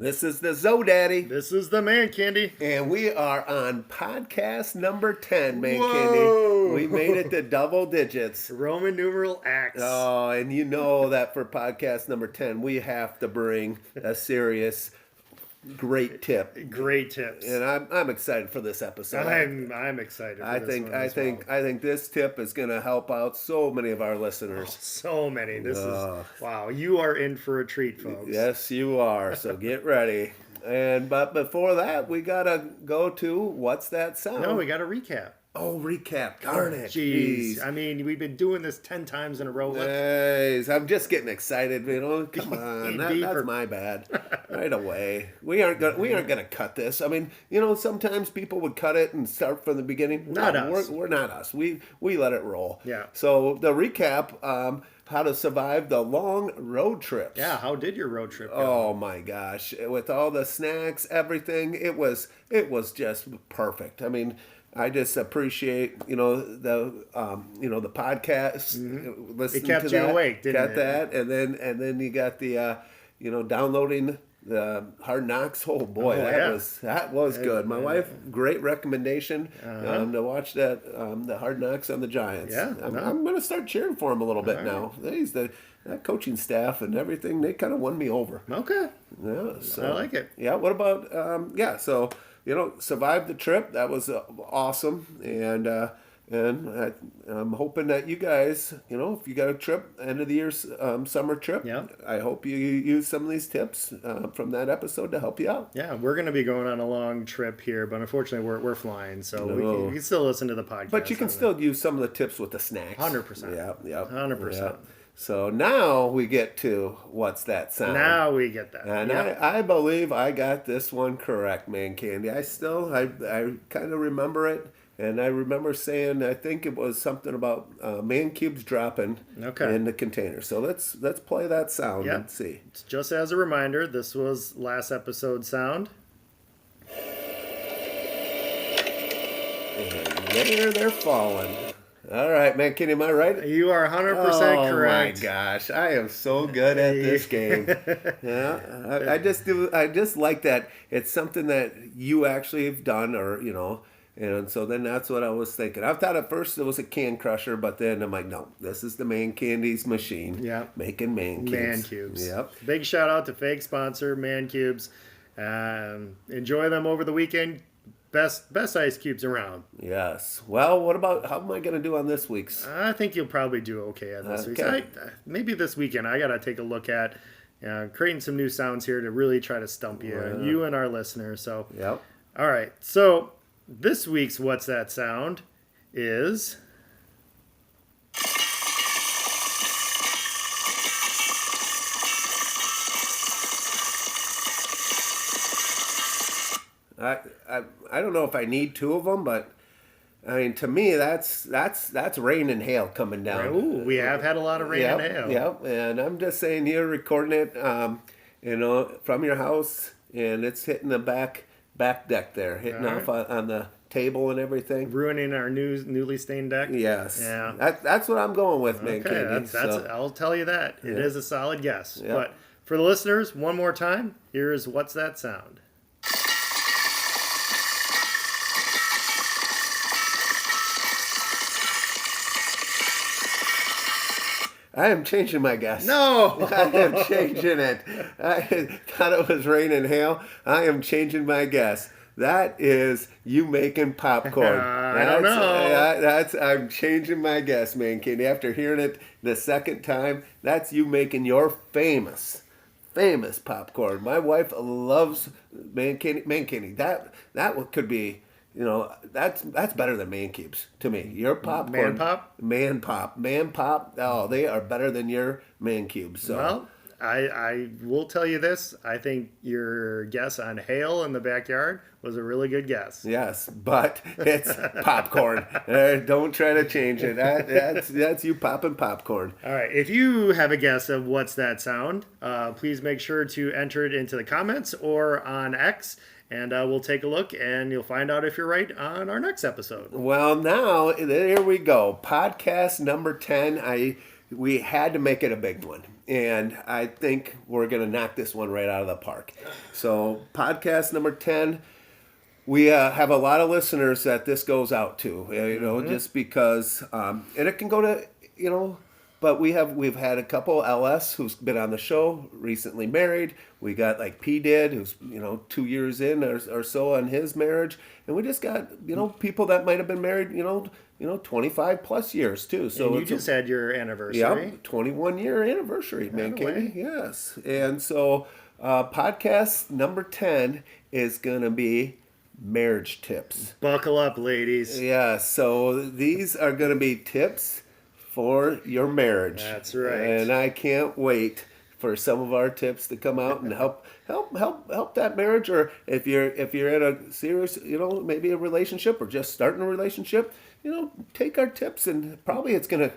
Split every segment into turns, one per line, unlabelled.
This is the Zo-Daddy.
This is the ManCandy.
And we are on podcast number 10, ManCandy.
Whoa!
We made it to double digits.
Roman numeral X.
Oh, and you know that for podcast number 10, we have to bring a serious, great tip.
Great tips.
And I'm excited for this episode.
I'm excited for this one
I think this tip is going to help out so many of our listeners.
Oh, so many. This is wow. You are in for a treat, folks.
Yes, you are. So get ready. But before that, we gotta go to what's that sound?
No, we got to recap.
Oh, recap. Darn it.
Jeez. I mean, we've been doing this 10 times in a row.
Nice. I'm just getting excited. Come on. That's my bad. Right away. We aren't gonna cut this. I mean, sometimes people would cut it and start from the beginning.
Not us.
We're not us. We let it roll.
Yeah.
So the recap. How to survive the long road trips.
Yeah, how did your road trip go?
Oh my gosh. With all the snacks, everything, it was just perfect. I mean, I just appreciate, the podcast.
Mm-hmm. It kept you awake, didn't it?
Got that, and then you got the, downloading the Hard Knocks. Oh boy, that was good. My wife, great recommendation to watch that the Hard Knocks on the Giants.
Yeah,
I'm going to start cheering for him a little bit now. That coaching staff and everything, they kind of won me over.
Okay.
Yeah, so,
I like it.
Yeah. What about So survived the trip. That was awesome, and I'm hoping that you guys, if you got a trip, end of the year summer trip, I hope you use some of these tips from that episode to help you out.
Yeah, we're going to be going on a long trip here, but unfortunately we're flying, so we can still listen to the podcast.
But you can still use some of the tips with the snacks.
100%.
Yeah.
100%.
Yeah. So now we get to what's that sound?
Now we get that.
And I believe I got this one correct, ManCandy. I kind of remember it. And I remember saying, I think it was something about man cubes dropping in the container. So let's play that sound and see.
Just as a reminder, this was last episode's sound.
And there they're falling. All right, ManCandy, am I right?
You are 100% correct.
Oh my gosh, I am so good at this game. Yeah, I just like that. It's something that you actually have done, and so then that's what I was thinking. I thought at first it was a can crusher, but then I'm like, no, this is the ManCandy's machine.
Yeah,
making man cubes.
Man cubes.
Yep.
Big shout out to fake sponsor Man Cubes. Enjoy them over the weekend. Best ice cubes around.
Yes. Well, what about how am I going to do on this week's?
I think you'll probably do okay on this week's. Maybe this weekend I got to take a look at creating some new sounds here to really try to stump you and our listeners. So.
Yep.
All right. So this week's What's That Sound is.
I don't know if I need two of them, but I mean, to me, that's rain and hail coming down.
Ooh, we have had a lot of rain and hail.
Yep, and I'm just saying, you're recording it, from your house, and it's hitting the back deck there, hitting off on the table and everything,
ruining our newly stained deck.
Yes,
yeah,
that's what I'm going with, man.
Okay, I'll tell you that it is a solid guess. Yep. But for the listeners, one more time, here's What's That Sound.
I am changing my guess.
No!
I am changing it. I thought it was rain and hail. I am changing my guess. That is you making popcorn.
I don't know.
I'm changing my guess, ManCandy. After hearing it the second time, that's you making your famous popcorn. My wife loves ManCandy. That could be... that's better than man cubes to me. Your popcorn, man pop. Oh, they are better than your man cubes. So.
Well, I will tell you this. I think your guess on hail in the backyard was a really good guess.
Yes, but it's popcorn. Don't try to change it. That's you popping popcorn.
All right. If you have a guess of what's that sound, please make sure to enter it into the comments or on X. And we'll take a look, and you'll find out if you're right on our next episode.
Well, now, there we go. Podcast number 10. we had to make it a big one. And I think we're going to knock this one right out of the park. So, podcast number 10, we have a lot of listeners that this goes out to, just because, and it can go to, but we've had a couple LS who's been on the show, recently married. We got like P did, who's 2 years in or so on his marriage, and we just got people that might have been married 25 plus years too. So
and you just had your anniversary.
Yeah, 21-year anniversary, ManCandy. Yes, and so podcast number 10 is gonna be marriage tips.
Buckle up, ladies.
Yeah, so these are gonna be tips for your marriage.
That's right.
And I can't wait for some of our tips to come out and help that marriage. Or if you're in a serious, maybe a relationship or just starting a relationship, take our tips and probably it's gonna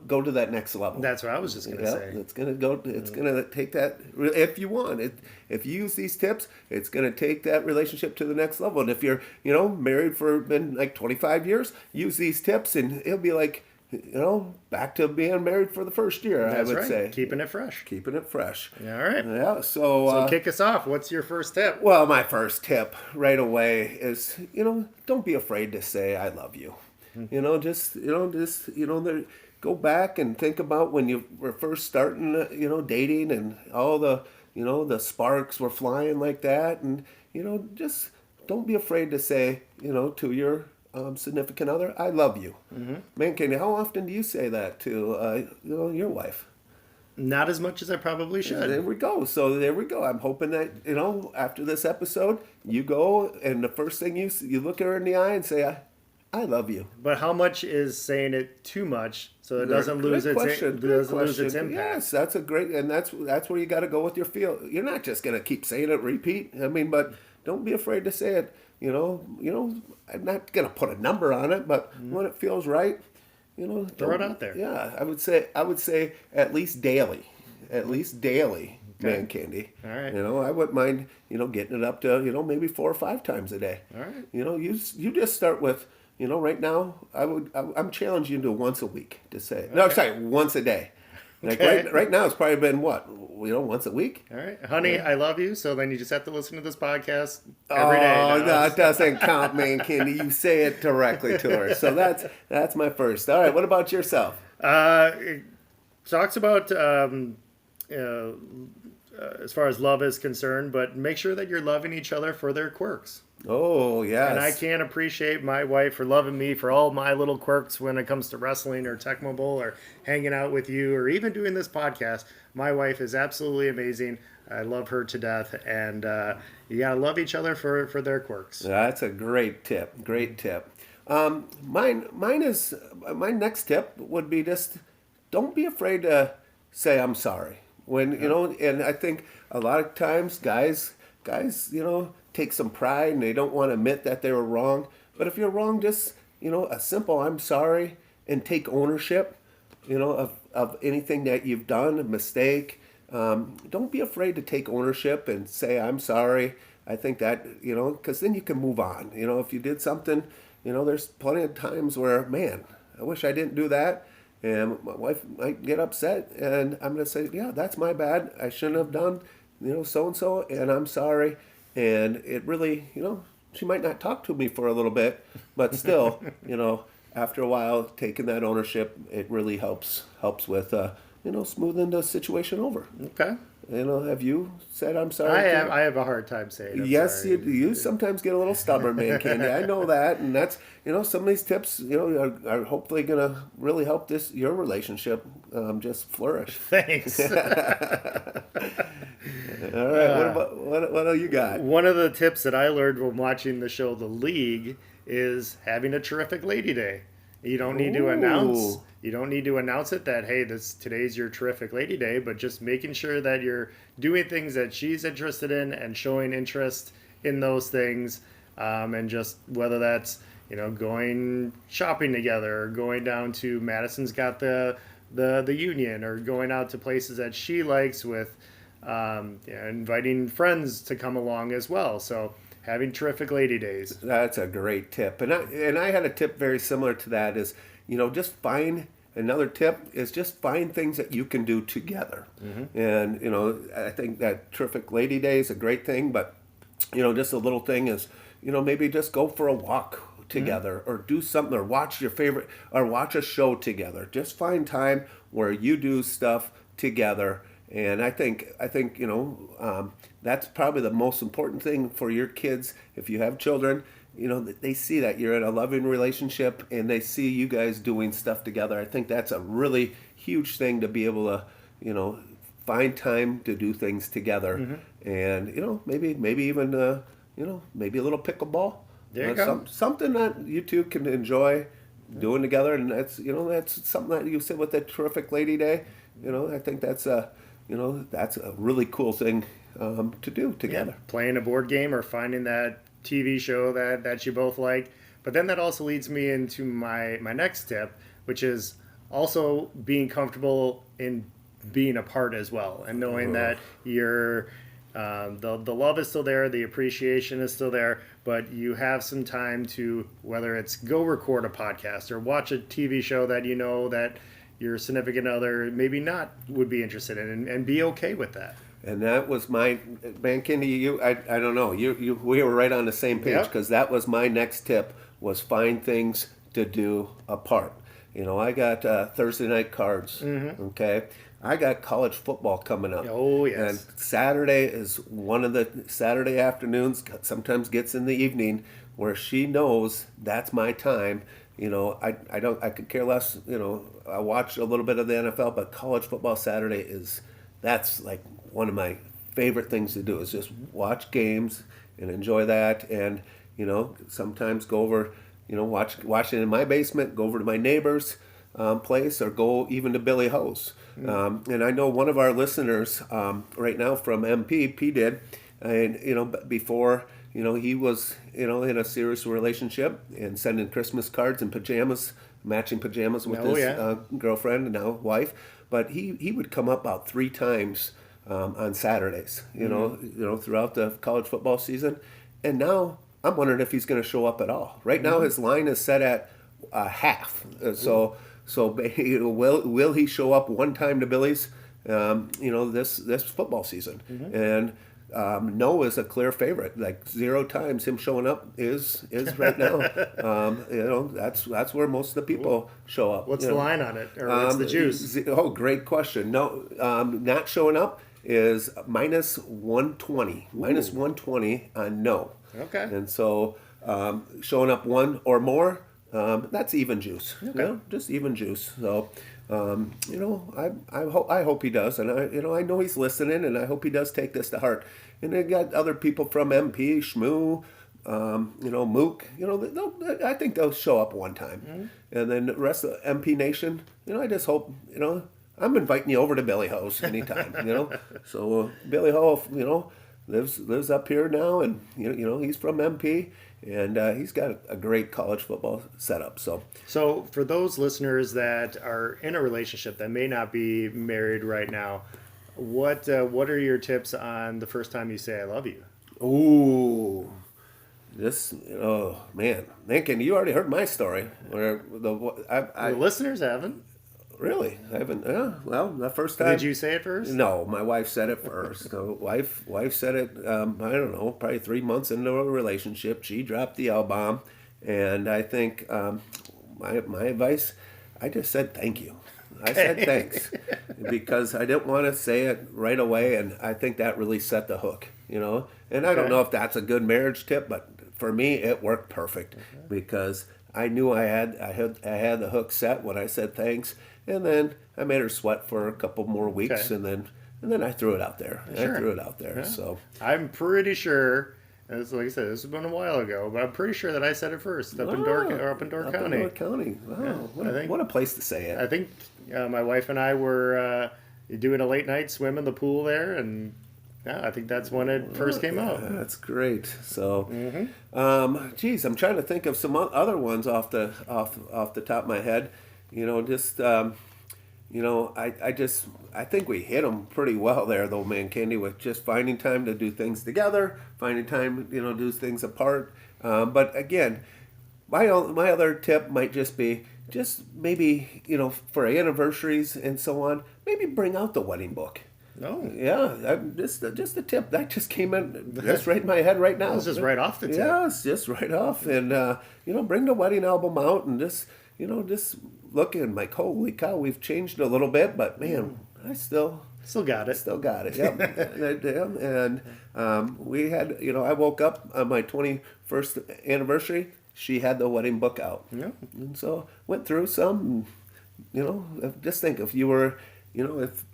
go to that next level.
That's what I was just gonna say.
It's gonna take that, if you want it. If you use these tips, it's gonna take that relationship to the next level. And if you're married for been like 25 years, use these tips and it'll be like back to being married for the first year.
That's
I would say
keeping it fresh.
Keeping it fresh.
All right.
Yeah. So
kick us off. What's your first tip?
Well, my first tip right away is don't be afraid to say I love you. Go back and think about when you were first starting, dating, and all the sparks were flying like that, and just don't be afraid to say, to your significant other, I love you. ManCandy, how often do you say that to your wife?
Not as much as I probably should.
There we go. So there we go. I'm hoping that after this episode, you go and the first thing you look at her in the eye and say, I love you.
But how much is saying it too much so it doesn't lose its impact?
Yes, that's a great, and that's where you got to go with your feel. You're not just gonna keep saying it, repeat. I mean, but don't be afraid to say it. I'm not gonna put a number on it, but when it feels right,
throw it out there.
Yeah, I would say at least daily,
Okay.
ManCandy.
All right.
I wouldn't mind getting it up to maybe 4 or 5 times a day.
All right.
You just start with right now I'm challenging you to once a week to say it. No, sorry, once a day. Like
Okay.
right now it's probably been what once a week.
All right, honey, I love you. So then you just have to listen to this podcast every day.
Oh, no, it doesn't count, ManCandy. You say it directly to her. So that's my first. All right, what about yourself?
It talks about as far as love is concerned, but make sure that you're loving each other for their quirks.
Oh, yes.
And I can't appreciate my wife for loving me for all my little quirks when it comes to wrestling or Tecmo Bowl or hanging out with you or even doing this podcast. My wife is absolutely amazing. I love her to death, and you gotta love each other for their quirks.
That's a great tip. Great tip. My next tip would be just don't be afraid to say I'm sorry. When and I think a lot of times guys, take some pride and they don't want to admit that they were wrong. But if you're wrong, just a simple I'm sorry and take ownership, of anything that you've done, a mistake. Don't be afraid to take ownership and say I'm sorry. I think that because then you can move on. If you did something, there's plenty of times where, man, I wish I didn't do that. And my wife might get upset, and I'm going to say, yeah, that's my bad. I shouldn't have done, so-and-so, and I'm sorry. And it really, she might not talk to me for a little bit, but still, after a while, taking that ownership, it really helps with, smoothing the situation over.
Okay.
Have you said I'm sorry?
I have a hard time saying I'm
yes,
sorry.
you sometimes get a little stubborn, ManCandy. I know that, and that's some of these tips are hopefully gonna really help your relationship just flourish.
Thanks.
All right, what do you got?
One of the tips that I learned when watching the show The League is having a terrific lady day. You don't need to announce. You don't need to announce it that, hey, today's your terrific lady day, but just making sure that you're doing things that she's interested in and showing interest in those things, and just whether that's going shopping together or going down to Madison's got the Union or going out to places that she likes with inviting friends to come along as well. So having terrific lady days.
That's a great tip, and I had a tip very similar to that. Is just find another tip is just find things that you can do together. And, I think that Terrific Lady Day is a great thing, but, just a little thing is, maybe just go for a walk together or do something or watch your favorite or watch a show together. Just find time where you do stuff together. And I think that's probably the most important thing for your kids. If you have children, they see that you're in a loving relationship and they see you guys doing stuff together. I think that's a really huge thing to be able to, find time to do things together. And, maybe even, maybe a little pickleball.
There you go.
Something that you two can enjoy doing together. And that's something that you said with that Terrific Lady Day. I think that's that's a really cool thing to do together.
Yeah, playing a board game or finding that TV show that you both like. But then that also leads me into my next tip, which is also being comfortable in being apart as well, and knowing that you're the love is still there, the appreciation is still there, but you have some time to, whether it's go record a podcast or watch a TV show that that your significant other maybe not would be interested in, and be okay with that.
And that was my ManCandy. I don't know. We were right on the same page, because that was my next tip, was find things to do apart. I got Thursday night cards. Okay, I got college football coming up.
Oh yes.
And Saturday is one of the Saturday afternoons. Sometimes gets in the evening where she knows that's my time. I could care less. I watch a little bit of the NFL, but college football Saturday that's like one of my favorite things to do, is just watch games and enjoy that. And, sometimes go over, watch it in my basement, go over to my neighbor's place, or go even to Billy Ho's. And I know one of our listeners right now from MP, P did, and, before, he was, in a serious relationship and sending Christmas cards and pajamas, matching pajamas with his girlfriend and now wife. But he would come up about 3 times on Saturdays, throughout the college football season. And now I'm wondering if he's going to show up at all. Right now his line is set at half. So will he show up one time to Billy's, this football season? And no is a clear favorite. Like 0 times him showing up is right now. That's where most of the people show up.
What's the line on it, or what's the juice?
Great question. No, not showing up is minus 120. Ooh. Minus 120 on no.
Okay.
And so showing up 1 or more, that's even juice.
Okay.
Just even juice. So. I hope he does, and I know he's listening, and I hope he does take this to heart. And they got other people from MP, Shmoo, Mook. I think they'll show up one time, and then the rest of MP Nation. I just hope. I'm inviting you over to Billy Ho's anytime. So Billy Ho, lives up here now, and he's from MP. And he's got a great college football setup. So
for those listeners that are in a relationship that may not be married right now, what are your tips on the first time you say "I love you"?
Ooh, man, ManCandy, you already heard my story. Where
the listeners haven't.
Really? I haven't. Well, the first time.
Did you say it first?
No, my wife said it first. So wife said it. I don't know, probably 3 months into a relationship, she dropped the L-bomb, and I think my advice, I just said thank you. I said thanks because I didn't want to say it right away, and I think that really set the hook. And I don't know if that's a good marriage tip, but for me, it worked perfect because I knew I had the hook set when I said thanks. And then I made her sweat for a couple more weeks, and then I threw it out there.
Sure.
I threw it out there.
Yeah.
So
I'm pretty sure, as like I said, this has been a while ago, but I'm pretty sure that I said it first up in Door County.
Up in Door County. Wow,
Yeah,
what a place to say it.
I think my wife and I were doing a late night swim in the pool there, and I think that's when it first came out.
That's great. So, geez, I'm trying to think of some other ones off the top of my head. I think we hit them pretty well there, though, ManCandy, with just finding time to do things together, finding time, do things apart. But again, my other tip might just be, just maybe, for anniversaries and so on, maybe bring out the wedding book.
No.
Yeah, just a tip that just came in just right in my head right now.
That was just right off the tip.
Yes, just right off, and bring the wedding album out and just look and like, holy cow, we've changed a little bit, but man, I still
got it.
Still got it. Yep. And we had, I woke up on my 21st anniversary. She had the wedding book out.
Yeah.
And so went through some. Just think if you were, if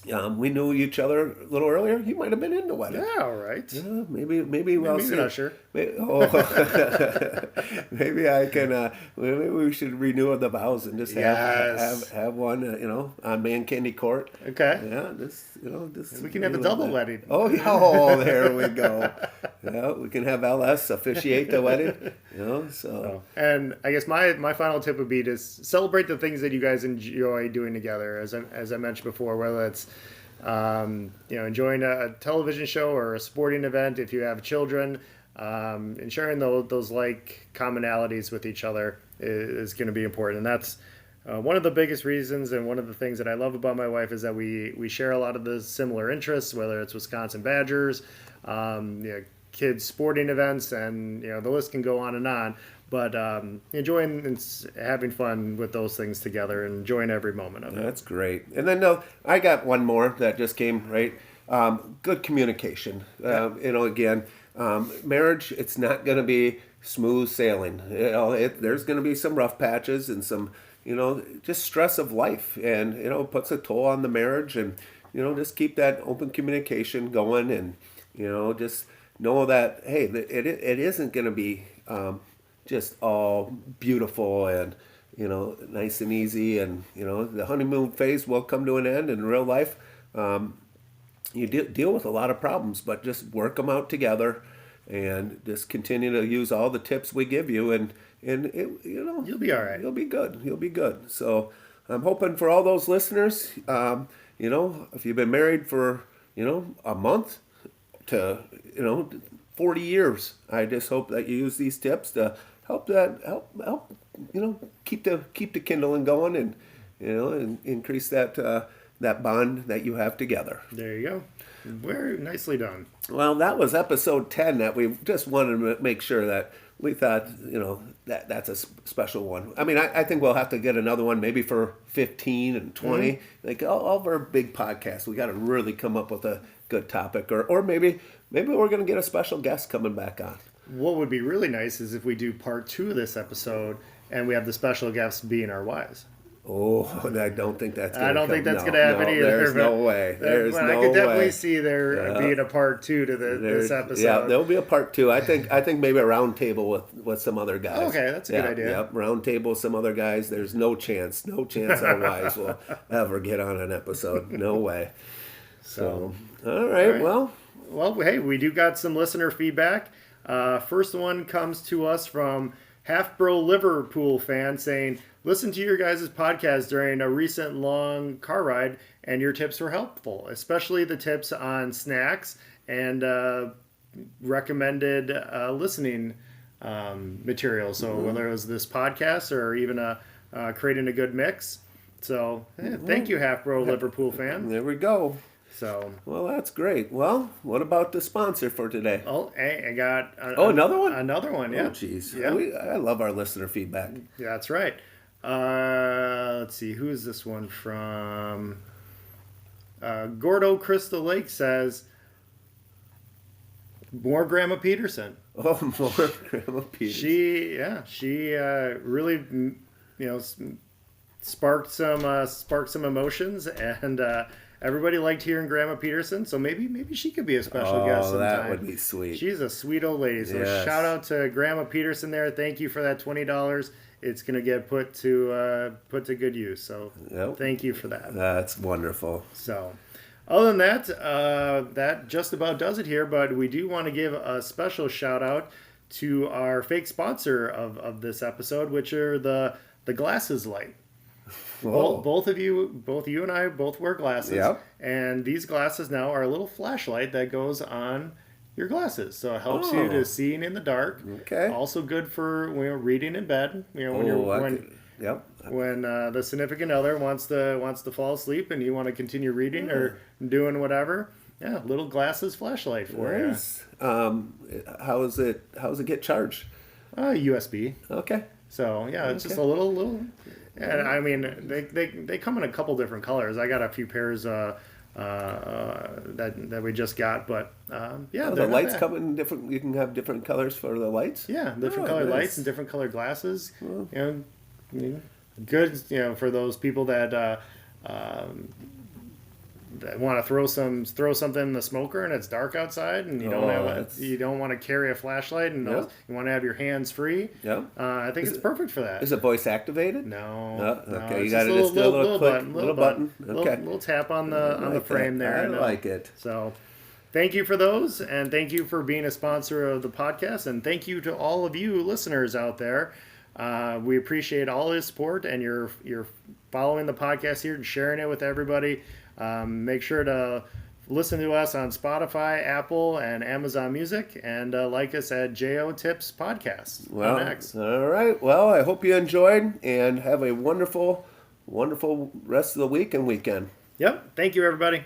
we knew each other a little earlier, you might have been in the wedding.
Yeah, all right.
Yeah, maybe we'll see.
Not sure.
Maybe I can. Maybe we should renew the vows and just have one. On ManCandy Court.
Okay.
Yeah, just
we can have a double wedding.
Oh yeah. Oh, there we go. Yeah, we can have LS officiate the wedding. So.
And I guess my final tip would be to celebrate the things that you guys enjoy doing together. As I mentioned before, whether it's enjoying a television show or a sporting event, if you have children, and sharing those like commonalities with each other is going to be important. And that's one of the biggest reasons, and one of the things that I love about my wife is that we share a lot of the similar interests, whether it's Wisconsin Badgers, kids sporting events, and the list can go on and on. But enjoying and having fun with those things together, and enjoying every moment of it.
That's great. And then I got one more that just came right. Good communication. Again, marriage, it's not going to be smooth sailing. There's going to be some rough patches and some, just stress of life, and it puts a toll on the marriage. And just keep that open communication going, and just know that hey, it isn't going to be just all beautiful and nice and easy, and the honeymoon phase will come to an end. In real life, you deal with a lot of problems, but just work them out together, and just continue to use all the tips we give you, and
you'll be all right.
You'll be good. So I'm hoping for all those listeners, if you've been married for a month to 40 years, I just hope that you use these tips to help keep the kindling going, and and increase that bond that you have together.
There you go. Very nicely done.
Well, that was episode 10 that we just wanted to make sure that we thought, that's a special one. I mean, I think we'll have to get another one maybe for 15 and 20. Mm-hmm. Like all of our big podcasts, we got to really come up with a good topic, or maybe we're going to get a special guest coming back on.
What would be really nice is if we do part 2 of this episode and we have the special guest being our wives.
Oh, I don't think that's going to
I don't think that's going to happen either.
There's no way. There's no way.
I could definitely see there being a part 2 to this episode.
Yeah, there'll be a part 2. I think maybe a round table with some other guys.
Okay, that's a good idea.
Yep, round table with some other guys. There's no chance our wives will ever get on an episode. No way. So, all right. Well,
hey, we do got some listener feedback. First one comes to us from Half Bro Liverpool fan saying, listen to your guys' podcast during a recent long car ride, and your tips were helpful, especially the tips on snacks and recommended listening material. So whether it was this podcast or even creating a good mix. So thank you, Half Bro Liverpool fan.
There we go.
So
well, that's great. Well, what about the sponsor for today?
Oh, hey, I got
another one.
Another one, yeah.
Oh, jeez.
Yeah.
I love our listener feedback.
Yeah, that's right. Let's see, who is this one from? Gordo Crystal Lake says, more Grandma Peterson.
Oh, more Grandma Peterson.
She really, sparked some emotions, and everybody liked hearing Grandma Peterson, so maybe she could be a special guest sometime.
That would be sweet.
She's a sweet old lady. So shout out to Grandma Peterson there. Thank you for that $20. It's going to get put to good use. So Thank you for that.
That's wonderful.
So other than that, that just about does it here. But we do want to give a special shout out to our fake sponsor of this episode, which are the Glasses Light. Both you and I both wear glasses.
Yep.
And these glasses now are a little flashlight that goes on your glasses. So it helps you to seeing in the dark.
Okay.
Also good for reading in bed.
Yep.
when the significant other wants to fall asleep and you want to continue reading or doing whatever. Yeah, little glasses flashlight for
Nice. How's it get charged?
you. USB.
Okay.
So yeah, it's just a
Okay.
little. And I mean, they come in a couple different colors. I got a few pairs that we just got, but yeah,
Oh,
they're
the
not
lights
bad.
come in different. You can have different colors for the lights.
Yeah, different
Oh,
colored
nice.
lights and different colored glasses. Good. For those people that want to throw something in the smoker and it's dark outside and you don't want to carry a flashlight and
Yeah.
you want to have your hands free.
Yeah.
I think it's perfect for that.
Is it voice activated?
No.
No? Okay, you
it's
got it. Just a little click, little button. Okay.
Little tap on the frame there.
I like it.
So, thank you for those, and thank you for being a sponsor of the podcast, and thank you to all of you listeners out there. We appreciate all the support, and you're following the podcast here and sharing it with everybody. Make sure to listen to us on Spotify, Apple, and Amazon Music, and like us at JO Tips Podcast
Well,
on X.
all right. Well, I hope you enjoyed and have a wonderful, wonderful rest of the week and weekend.
Yep. Thank you, everybody.